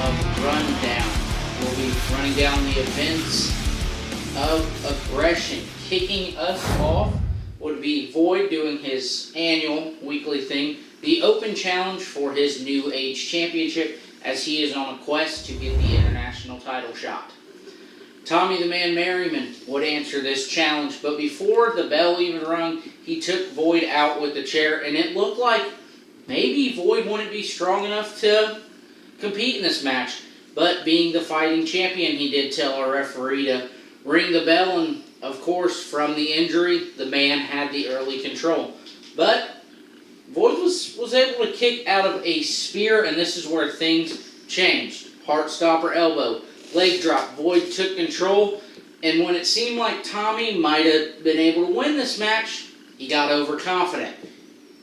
of Rundown. We'll be running down the events of Aggression. Kicking us off would be Void doing his annual weekly thing, the Open Challenge for his New Age Championship, as he is on a quest to get the international title shot. Tommy the Man Merriman would answer this challenge, but before the bell even rung, he took Void out with the chair, and it looked like maybe Void wouldn't be strong enough to compete in this match. But being the fighting champion, he did tell our referee to ring the bell, and of course, from the injury, the man had the early control. But Void was able to kick out of a spear, and this is where things changed. Heart stopper elbow, leg drop. Void took control, and when it seemed like Tommy might have been able to win this match, he got overconfident.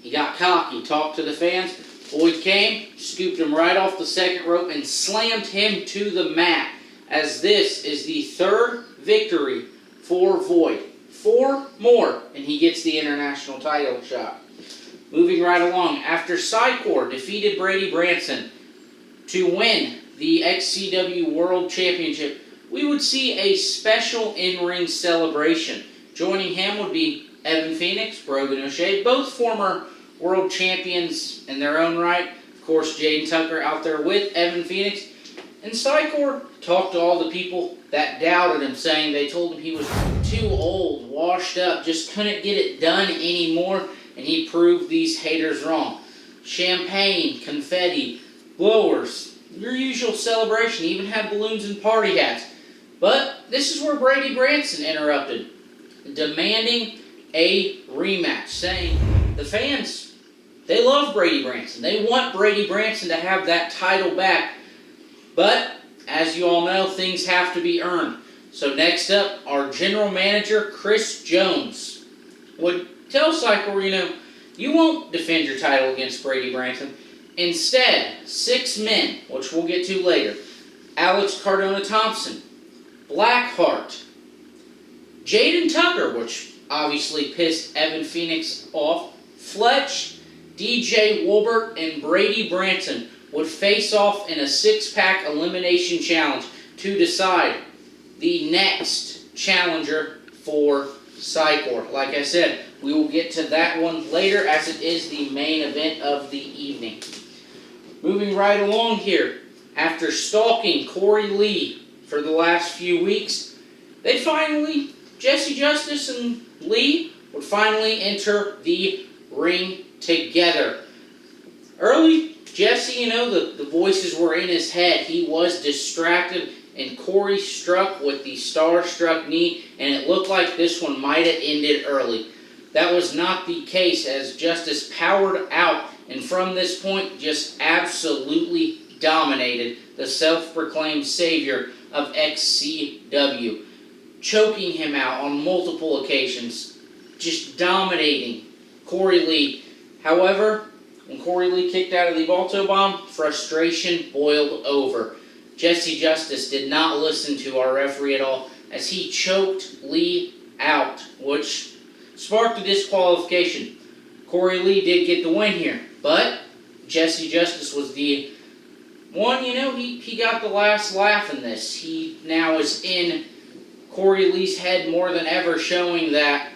He got cocky, talked to the fans. Void came, scooped him right off the second rope, and slammed him to the mat, as this is the third victory for Void. 4 more, and he gets the international title shot. Moving right along, after Psycore defeated Brady Branson to win the XCW World Championship, we would see a special in-ring celebration. Joining him would be Evan Phoenix, Brogan O'Shea, both former world champions in their own right. Of course, Jaden Tucker out there with Evan Phoenix. And Psycore talked to all the people that doubted him, saying they told him he was too old, washed up, just couldn't get it done anymore, and he proved these haters wrong. Champagne, confetti, blowers, your usual celebration, even had balloons and party hats. But this is where Brady Branson interrupted, demanding a rematch, saying the fans, they love Brady Branson. They want Brady Branson to have that title back. But, as you all know, things have to be earned. So next up, our general manager, Chris Jones, would tell Psycore, you won't defend your title against Brady Branson. Instead, 6 men, which we'll get to later, Alex Cardona Thompson, Blackheart, Jaden Tucker, which obviously pissed Evan Phoenix off, Fletch, DJ Wolbert, and Brady Branson would face off in a 6-pack elimination challenge to decide the next challenger for Psycore. Like I said, we will get to that one later as it is the main event of the evening. Moving right along here, after stalking Corey Lee for the last few weeks, Jesse Justice and Lee would finally enter the ring together. Early, Jesse, the voices were in his head. He was distracted, and Corey struck with the star-struck knee, and it looked like this one might have ended early. That was not the case, as Justice powered out, and from this point just absolutely dominated the self-proclaimed savior of XCW, choking him out on multiple occasions, just dominating Corey Lee. However, when Corey Lee kicked out of the Balto Bomb, frustration boiled over. Jesse Justice did not listen to our referee at all as he choked Lee out, which sparked a disqualification. Corey Lee did get the win here, but Jesse Justice was the one, he got the last laugh in this. He now is in Corey Lee's head more than ever, showing that,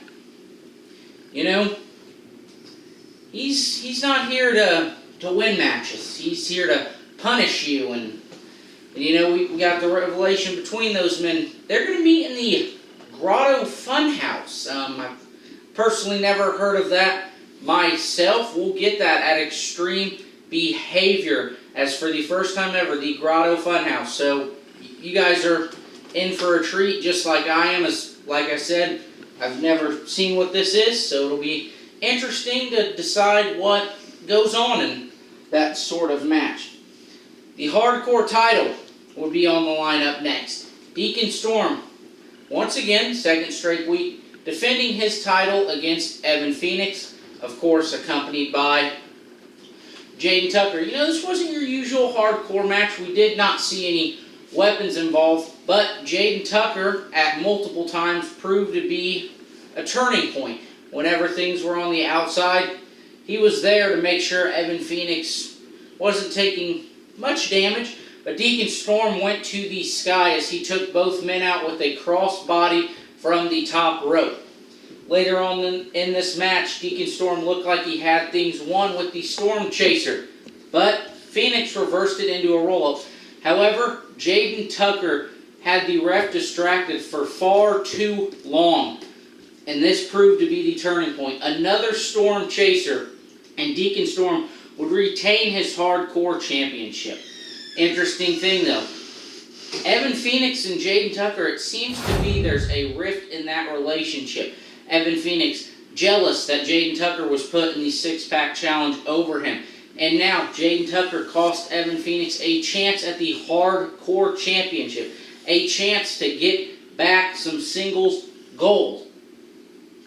he's not here to win matches. He's here to punish you, and we got the revelation between those men. They're going to meet in the Grotto Funhouse. I've personally never heard of that myself. We'll get that at Extreme Behavior as for the first time ever, the Grotto Funhouse. So you guys are in for a treat just like I am. As like I said, I've never seen what this is, so it'll be interesting to decide what goes on in that sort of match. The hardcore title will be on the line up next. Deacon Storm, once again, second straight week, defending his title against Evan Phoenix, of course accompanied by Jaden Tucker. This wasn't your usual hardcore match. We did not see any weapons involved, but Jaden Tucker at multiple times proved to be a turning point. Whenever things were on the outside, he was there to make sure Evan Phoenix wasn't taking much damage, but Deacon Storm went to the sky as he took both men out with a crossbody from the top rope. Later on in this match, Deacon Storm looked like he had things won with the Storm Chaser, but Phoenix reversed it into a roll-up. However, Jaden Tucker had the ref distracted for far too long, and this proved to be the turning point. Another Storm Chaser, and Deacon Storm would retain his hardcore championship. Interesting thing though, Evan Phoenix and Jaden Tucker, it seems to be there's a rift in that relationship. Evan Phoenix jealous that Jaden Tucker was put in the six-pack challenge over him. And now Jaden Tucker cost Evan Phoenix a chance at the hardcore championship. A chance to get back some singles gold.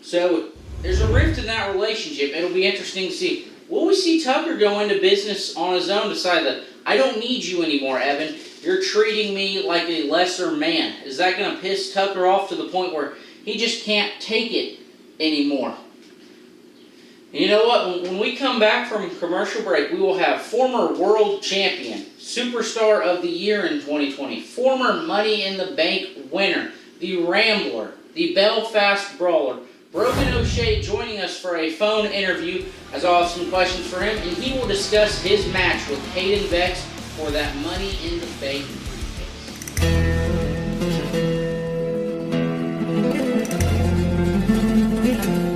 So there's a rift in that relationship. It'll be interesting to see. Will we see Tucker go into business on his own, decide that I don't need you anymore, Evan. You're treating me like a lesser man. Is that going to piss Tucker off to the point where he just can't take it anymore? And you know what? When we come back from commercial break, we will have former world champion, superstar of the year in 2020, former Money in the Bank winner, the Rambler, the Belfast Brawler, Brogan O'Shea joining us for a phone interview, as I'll have some questions for him, and he will discuss his match with Hayden Vex for that Money in the Bank briefcase.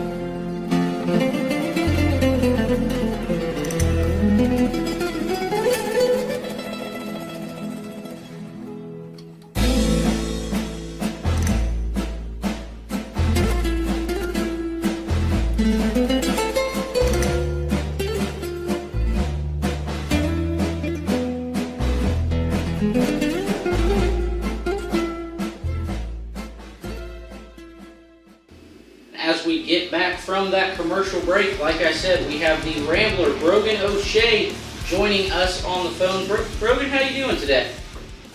As we get back from that commercial break, like I said, we have the Rambler, Brogan O'Shea, joining us on the phone. Brogan, how you doing today?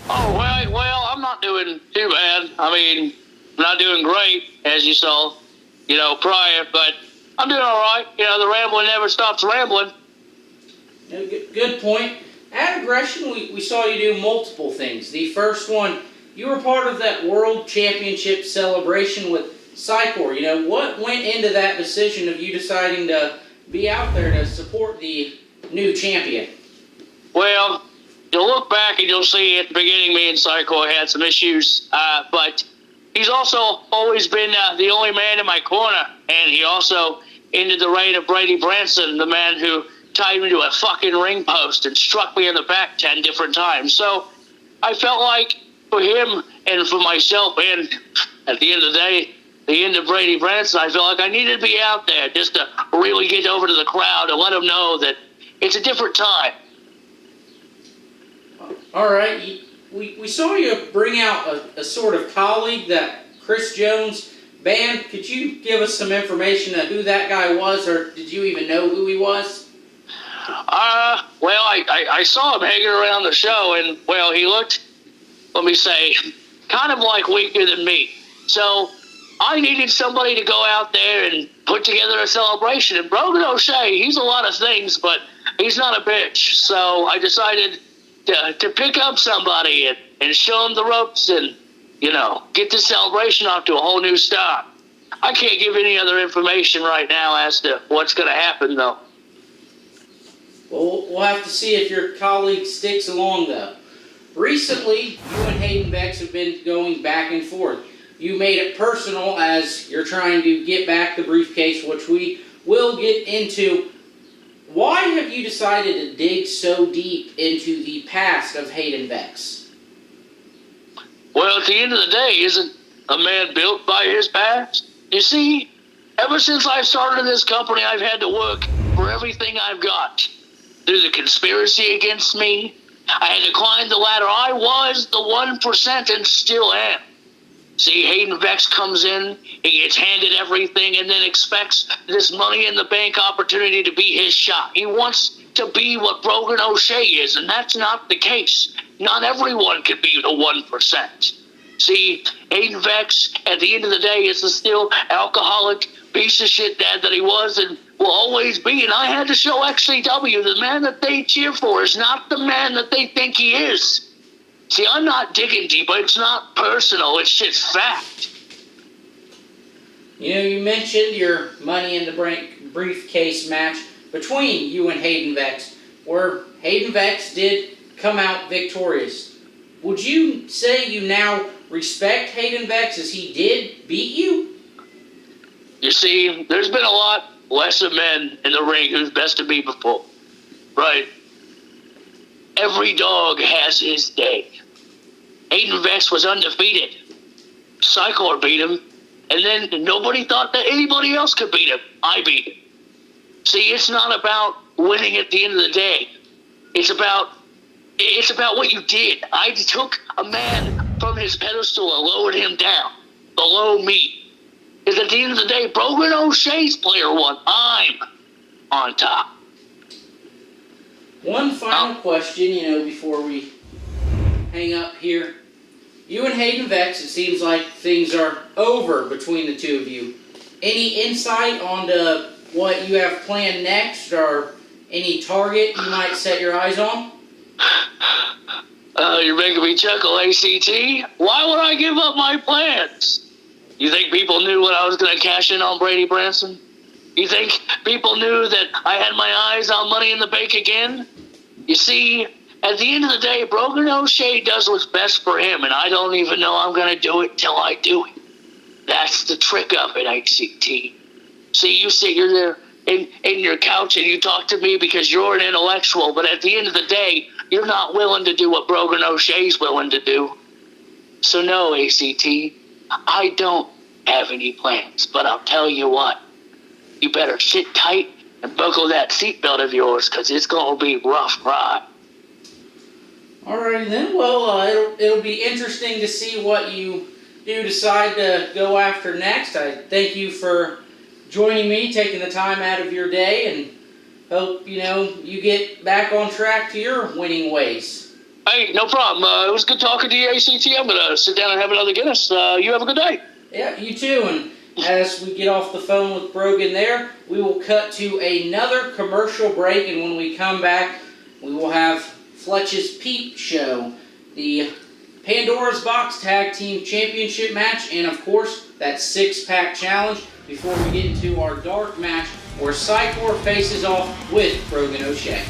Oh, well, I'm not doing too bad. I mean, I'm not doing great, as you saw, prior, but I'm doing all right. The rambling never stops rambling. Good point. At Aggression, we saw you do multiple things. The first one you were part of that World Championship celebration with Psycore. You know, what went into that decision of you deciding to be out there to support the new champion? Well, you'll look back and you'll see at the beginning me and Psycore had some issues, but he's also always been the only man in my corner, and he also ended the reign of Brady Branson, the man who tied me to a fucking ring post and struck me in the back 10 different times. So I felt like for him and for myself, and at the end of the day, the end of Brady Branson, I felt like I needed to be out there just to really get over to the crowd and let them know that it's a different time. All right, we saw you bring out a sort of colleague that Chris Jones banned. Could you give us some information on who that guy was, or did you even know who he was? Well, I saw him hanging around the show, and, well, he looked, let me say, kind of like weaker than me. So I needed somebody to go out there and put together a celebration. And Brogan O'Shea, he's a lot of things, but he's not a bitch. So I decided to pick up somebody and show him the ropes and, you know, get this celebration off to a whole new start. I can't give any other information right now as to what's going to happen, though. Well, we'll have to see if your colleague sticks along, though. Recently, you and Hayden Vex have been going back and forth. You made it personal as you're trying to get back the briefcase, which we will get into. Why have you decided to dig so deep into the past of Hayden Vex? Well, at the end of the day, isn't a man built by his past? You see, ever since I started this company, I've had to work for everything I've got. Through the conspiracy against me, I had to climb the ladder. I was the 1% and still am. See, Hayden Vex comes in, he gets handed everything, and then expects this money in the bank opportunity to be his shot. He wants to be what Brogan O'Shea is, and that's not the case. Not everyone can be the 1%. See, Hayden Vex, at the end of the day, is the still alcoholic piece of shit dad that he was and will always be. And I had to show XCW the man that they cheer for is not the man that they think he is. See, I'm not digging deep, but it's not personal. It's just fact. You know, you mentioned your Money in the Briefcase match between you and Hayden Vex, where Hayden Vex did come out victorious. Would you say you now respect Hayden Vex as he did beat you? You see, there's been a lot less of men in the ring who's bested me before. Right? Every dog has his day. Hayden Vex was undefeated. Psycore beat him, and then nobody thought that anybody else could beat him. I beat him. See, it's not about winning at the end of the day. It's about what you did. I took a man from his pedestal and lowered him down below me. Because at the end of the day, Brogan O'Shea's player won. I'm on top. One final question, you know, before we hang up here. You and Hayden Vex, it seems like things are over between the two of you. Any insight onto what you have planned next, or any target you might set your eyes on? You're making me chuckle, ACT. Why would I give up my plans? You think people knew when I was going to cash in on Brady Branson? You think people knew that I had my eyes on Money in the Bank again? You see, at the end of the day, Brogan O'Shea does what's best for him, and I don't even know I'm going to do it till I do it. That's the trick of it, ACT. See, you sit there in your couch and you talk to me because you're an intellectual, but at the end of the day, you're not willing to do what Brogan O'Shea's willing to do. So no, ACT, I don't have any plans, but I'll tell you what. You better sit tight and buckle that seatbelt of yours, because it's going to be a rough ride. Alrighty then, well, it'll be interesting to see what you do decide to go after next. I thank you for joining me, taking the time out of your day, and hope, you know, you get back on track to your winning ways. Hey, no problem. It was good talking to you, ACT. I'm going to sit down and have another Guinness. You have a good day. Yeah, you too. And as we get off the phone with Brogan there, we will cut to another commercial break, and when we come back, we will have Fletch's Peep Show, the Pandora's Box Tag Team Championship match, and of course, that 6-pack challenge before we get into our dark match where Psycore faces off with Brogan O'Shea.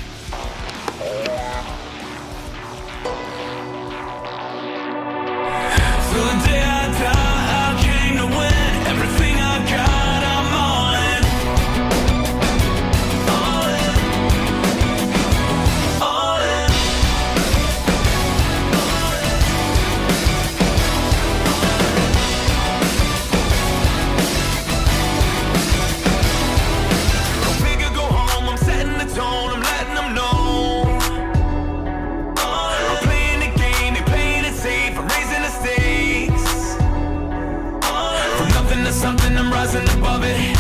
Something, I'm rising above it.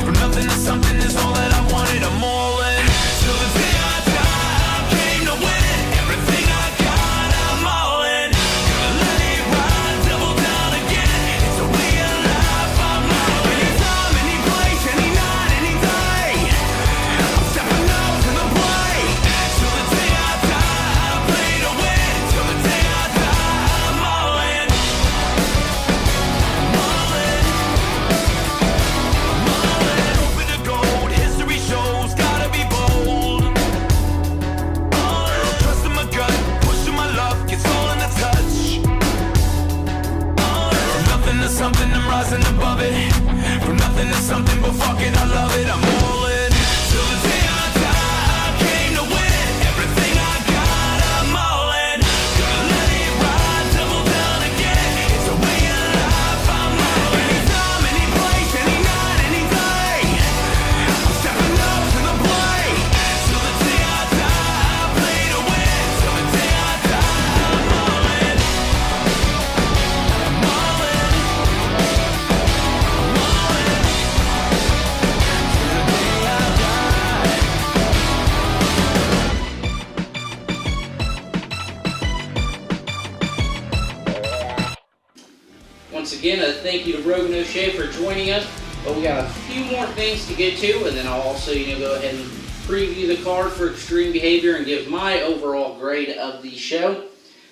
From nothing to something is all that I wanted. I'm all in. Till the day I die, I came to win. Everything I got, I'm all in. Gonna let it ride, double down again. It's a way of life, I'm all in. Anytime, any place, any night, any day, I'm stepping up to the plate. Till the day I die, I play to win. Till the day I die, I'm all in. I'm all in. Something, I'm rising above it. From nothing to something, but fuck it, I love it. I'm all in. Till the day I die, I came to win. Everything I got, I'm all in. Gonna let it ride, double down again. It's a way of life, I'm all in. Anytime, any place, any night, any day, I'm stepping up to the plate. Till the day I die, I play to win. Till the day I die, I'm all in. I'm all in. Once again, a thank you to Brogan O'Shea for joining us. But we got a few more things to get to, and then I'll also go ahead and preview the card for Extreme Behavior and give my overall grade of the show.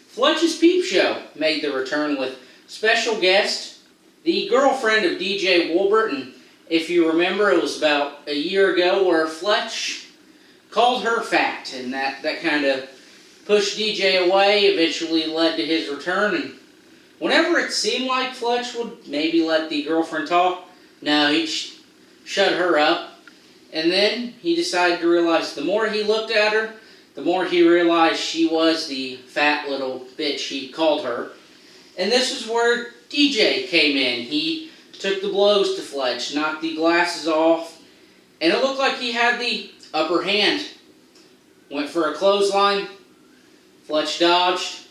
Fletch's Peep Show made the return with special guest, the girlfriend of DJ Wolbert. And if you remember, it was about a year ago where Fletch called her fat, and that kind of pushed DJ away, eventually led to his return. And whenever it seemed like Fletch would maybe let the girlfriend talk, no, he'd shut her up. And then he decided to realize the more he looked at her, the more he realized she was the fat little bitch he called her. And this is where DJ came in. He took the blows to Fletch, knocked the glasses off, and it looked like he had the upper hand. Went for a clothesline. Fletch dodged.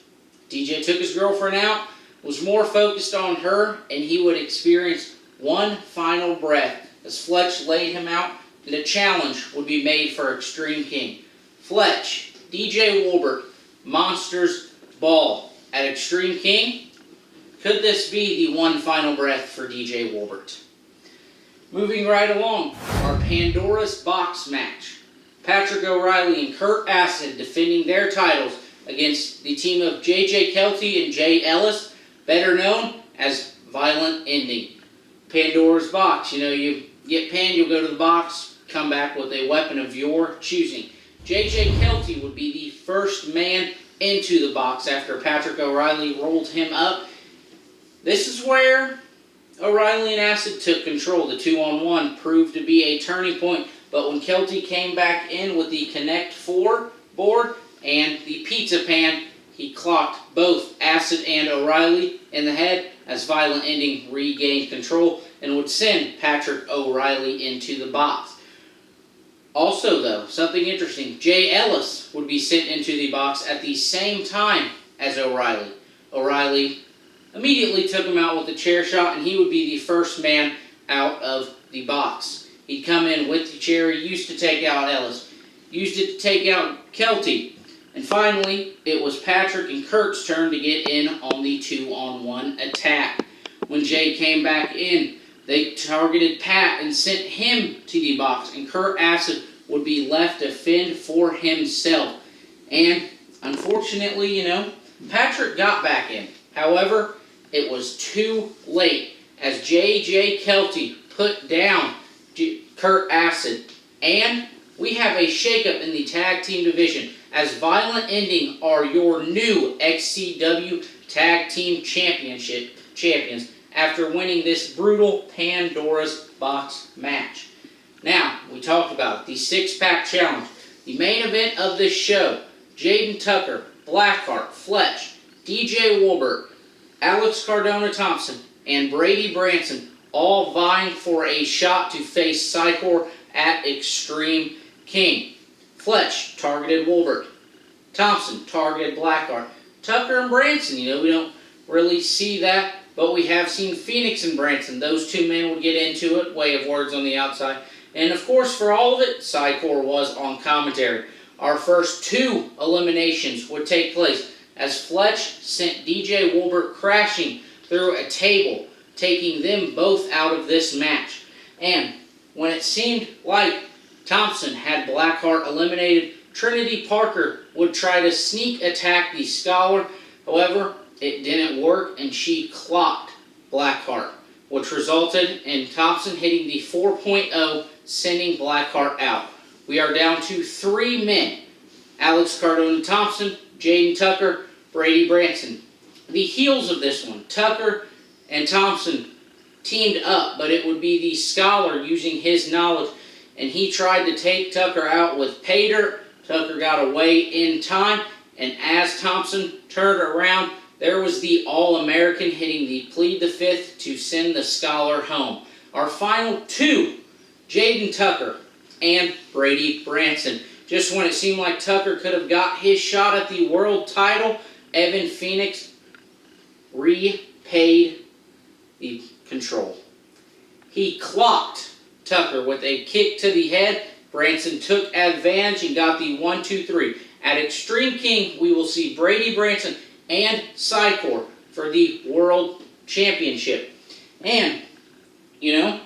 DJ took his girlfriend out, was more focused on her, and he would experience one final breath as Fletch laid him out, and a challenge would be made for Extreme King. Fletch, DJ Wolbert, Monsters Ball at Extreme King. Could this be the one final breath for DJ Wolbert? Moving right along, our Pandora's Box match. Patrick O'Reilly and Kurt Acid defending their titles against the team of JJ Kelty and Jay Ellis, better known as Violent Ending. Pandora's Box, you get pinned, you'll go to the box, come back with a weapon of your choosing. JJ Kelty would be the first man into the box after Patrick O'Reilly rolled him up. This is where O'Reilly and Acid took control. The 2-on-1 proved to be a turning point, but when Kelty came back in with the Connect 4 board and the pizza pan, he clocked both Acid and O'Reilly in the head as Violent Ending regained control and would send Patrick O'Reilly into the box. Also, though, something interesting, Jay Ellis would be sent into the box at the same time as O'Reilly. O'Reilly immediately took him out with a chair shot, and he would be the first man out of the box. He'd come in with the chair, he used to take out Ellis, used it to take out Kelty, and finally, it was Patrick and Kurt's turn to get in on the 2-on-1 attack. When Jay came back in, they targeted Pat and sent him to the box, and Kurt Acid would be left to fend for himself. And unfortunately, Patrick got back in. However, it was too late as J.J. Kelty put down Kurt Acid. And we have a shakeup in the tag team division as Violent Ending are your new XCW Tag Team champions after winning this brutal Pandora's Box match. Now, we talked about the 6-pack challenge. The main event of this show, Jaden Tucker, Blackheart, Fletch, DJ Wolbert, Alex Cardona Thompson, and Brady Branson all vying for a shot to face Psycore at Extreme King. Fletch targeted Wolbert. Thompson targeted Blackheart. Tucker and Branson, we don't really see that, but we have seen Phoenix and Branson. Those two men would get into it, way of words on the outside. And of course, for all of it, Psycore was on commentary. Our first 2 eliminations would take place as Fletch sent DJ Wolbert crashing through a table, taking them both out of this match. And when it seemed like Thompson had Blackheart eliminated, Trinity Parker would try to sneak attack the Scholar. However, it didn't work and she clocked Blackheart, which resulted in Thompson hitting the 4.0, sending Blackheart out. We are down to 3 men: Alex Cardona Thompson, Jaden Tucker, Brady Branson. The heels of this one, Tucker and Thompson teamed up, but it would be the Scholar using his knowledge, and he tried to take Tucker out with pay dirt. Tucker got away in time, and as Thompson turned around, there was the All-American hitting the Plead the Fifth to send the Scholar home. Our final 2, Jaden Tucker and Brady Branson. Just when it seemed like Tucker could have got his shot at the world title, Evan Phoenix repaid the control. He clocked Tucker with a kick to the head. Branson took advantage and got the 1-2-3. At Extreme King, we will see Brady Branson and Psycore for the World Championship. And,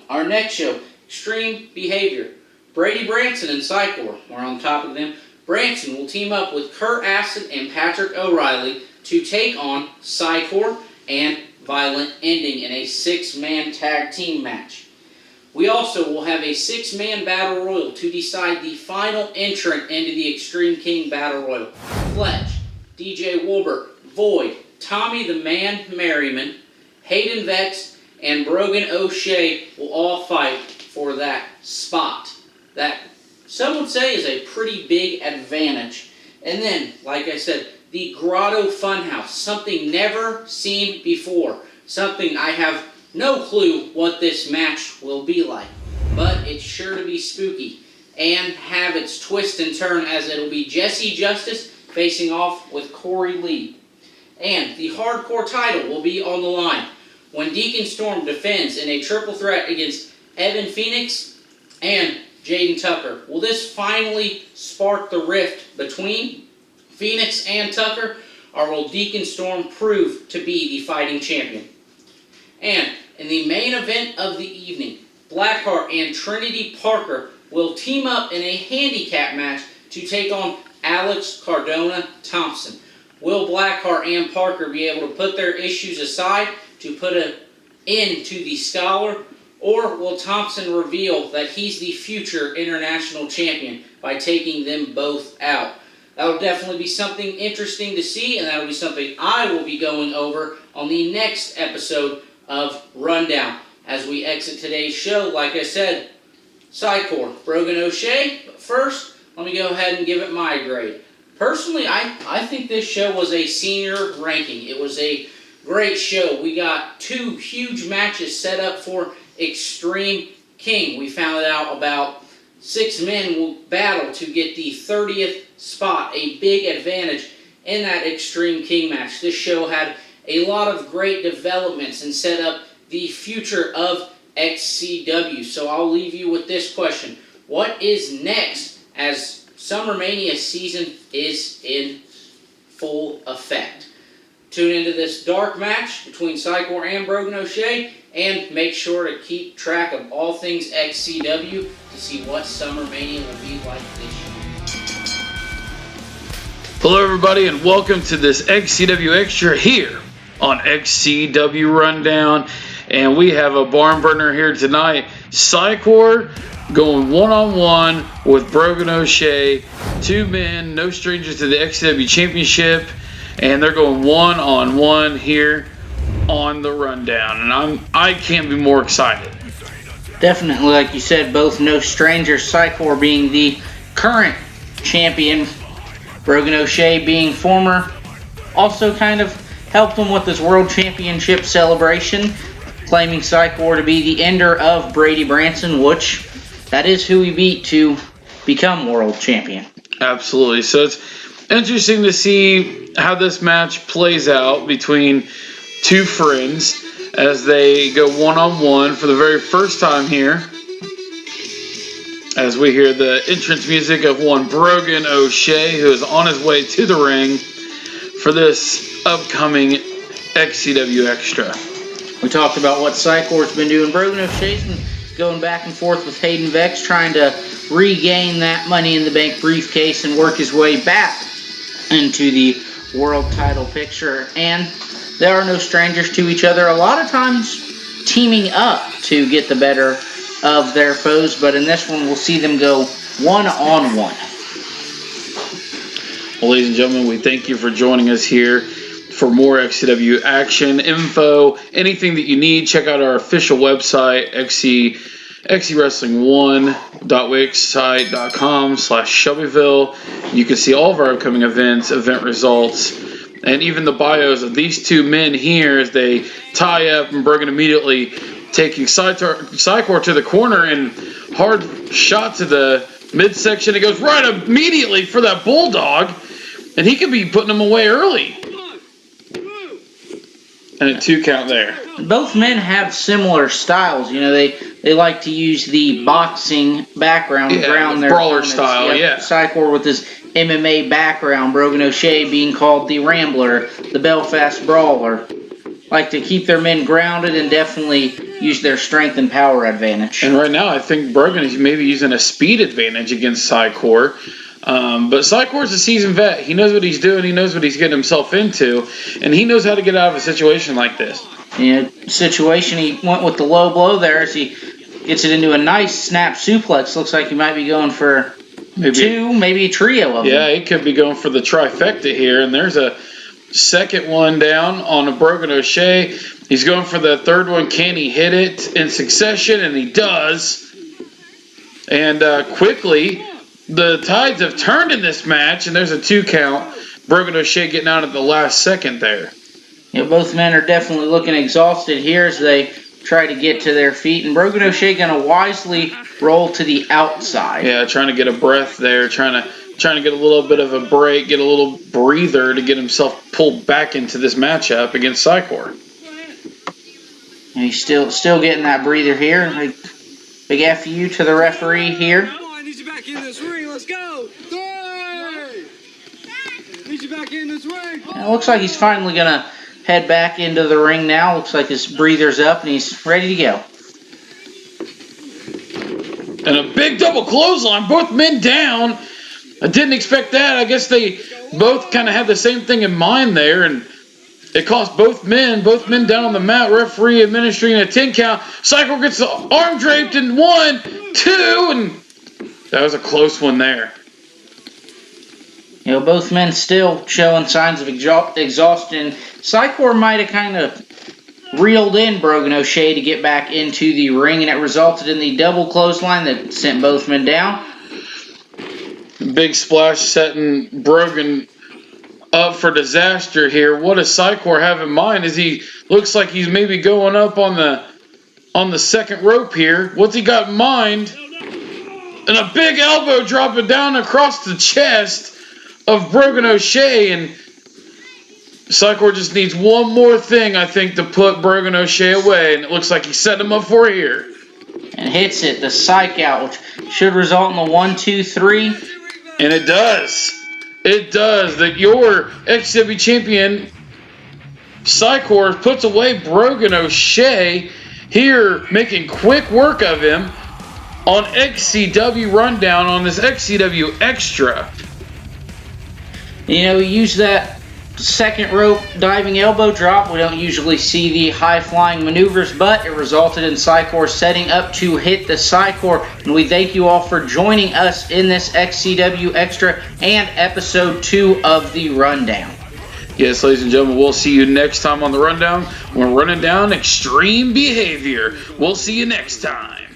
our next show, Extreme Behavior. Brady Branson and Psycore are on top of them. Branson will team up with Kurt Acid and Patrick O'Reilly to take on Psycore and Violent Ending in a 6-man tag team match. We also will have a 6-man battle royal to decide the final entrant into the Extreme King Battle Royal. Fletch, DJ Wolbert, Void, Tommy the Man Merriman, Hayden Vex, and Brogan O'Shea will all fight for that spot. That some would say is a pretty big advantage. And then, like I said, the Grotto Funhouse, something never seen before. Something I have no clue what this match will be like, but it's sure to be spooky and have its twist and turn, as it'll be Jesse Justice facing off with Corey Lee. And the hardcore title will be on the line when Deacon Storm defends in a triple threat against Evan Phoenix and Jaden Tucker. Will this finally spark the rift between Phoenix and Tucker, or will Deacon Storm prove to be the fighting champion? And in the main event of the evening, Blackheart and Trinity Parker will team up in a handicap match to take on Alex Cardona Thompson. Will Blackheart and Parker be able to put their issues aside to put an end to the Scholar, or will Thompson reveal that he's the future international champion by taking them both out? That'll definitely be something interesting to see, and that'll be something I will be going over on the next episode of Rundown. As we exit today's show, like I said, Psycore, Brogan O'Shea. But first, let me go ahead and give it my grade. Personally, I think this show was a senior ranking. It was a great show. We got 2 huge matches set up for Extreme King. We found out about 6 men will battle to get the 30th spot, a big advantage in that Extreme King match. This show had a lot of great developments and set up the future of XCW. So I'll leave you with this question. What is next as SummerMania season is in full effect? Tune into this dark match between Psycore and Brogan O'Shea, and make sure to keep track of all things XCW to see what SummerMania will be like this year. Hello everybody and welcome to this XCW Extra here on XCW Rundown. And we have a barn burner here tonight. Psycore going one-on-one with Brogan O'Shea. Two men, no strangers to the XCW Championship. And they're going one-on-one here on the Rundown. And I can't be more excited. Definitely, like you said, both no strangers. Psycore being the current champion, Brogan O'Shea being former. Also kind of helped him with his World Championship celebration, claiming Psycore to be the ender of Brady Branson, which that is who he beat to become World Champion. Absolutely. So it's interesting to see how this match plays out between two friends as they go one-on-one for the very first time here. As we hear the entrance music of one Brogan O'Shea, who is on his way to the ring for this upcoming XCW Extra. We talked about what Psycore's been doing. Brogan O'Shea's been going back and forth with Hayden Vex, trying to regain that Money in the Bank briefcase and work his way back into the world title picture. And they are no strangers to each other. A lot of times teaming up to get the better of their foes, but in this one we'll see them go one-on-one. Well, ladies and gentlemen, we thank you for joining us here for more XCW action, info, anything that you need. Check out our official website, xcwrestling1.wixsite.com/Shelbyville. You can see all of our upcoming events, event results, and even the bios of these two men here as they tie up, and Brogan immediately taking Psycore to the corner and hard shot to the midsection. It goes right immediately for that bulldog, and he could be putting him away early. And a 2 count there. Both men have similar styles. You know, they like to use the boxing background, ground their brawler opponents. style. Yeah. Psycore with his MMA background, Brogan O'Shea being called the Rambler, the Belfast Brawler. Like to keep their men grounded and definitely use their strength and power advantage. And right now, I think Brogan is maybe using a speed advantage against Psycore. But Psycore's a seasoned vet. He knows what he's doing. He knows what he's getting himself into. And he knows how to get out of a situation like this. Situation, he went with the low blow there as he gets it into a nice snap suplex. Looks like he might be going for two, maybe a trio of them. Yeah, he could be going for the trifecta here. And there's a second one down on a Brogan O'Shea. He's going for the third one. Can he hit it in succession? And he does. And quickly, the tides have turned in this match, and there's a 2 count. Brogan O'Shea getting out at the last second there. Both men are definitely looking exhausted here as they try to get to their feet. And Brogan O'Shea going to wisely roll to the outside. Yeah, trying to get a breath there, trying to get a little bit of a break, get a little breather to get himself pulled back into this matchup against Psycore. And he's still getting that breather here. Big FU to the referee here. Come on, I need you back in this ring. Let's go. 3. Need you back in this ring. And it looks like he's finally going to head back into the ring now. Looks like his breather's up and he's ready to go. And a big double clothesline, both men down. I didn't expect that. I guess they both kind of had the same thing in mind there, and it cost both men down on the mat. Referee administering a 10 count. Psycore gets the arm draped in 1, 2, and that was a close one there. Both men still showing signs of exhaustion. Psycore might have kind of reeled in Brogan O'Shea to get back into the ring, and it resulted in the double clothesline that sent both men down. Big splash setting Brogan up for disaster here. What does Psycore have in mind? As he looks like he's maybe going up on the second rope here. What's he got in mind? And a big elbow dropping down across the chest of Brogan O'Shea, and Psycore just needs one more thing, I think, to put Brogan O'Shea away, and it looks like he set him up for here. And hits it, the psych out, which should result in a 1, 2, 3. And it does. It does. That your XCW champion, Psycore, puts away Brogan O'Shea here, making quick work of him on XCW Rundown on this XCW Extra. You know, he used that second rope diving elbow drop. We don't usually see the high flying maneuvers, but it resulted in Psycore setting up to hit the Psycore. And we thank you all for joining us in this XCW Extra and episode 2 of the Rundown. Yes, ladies and gentlemen, we'll see you next time on the Rundown. We're running down extreme behavior. We'll see you next time.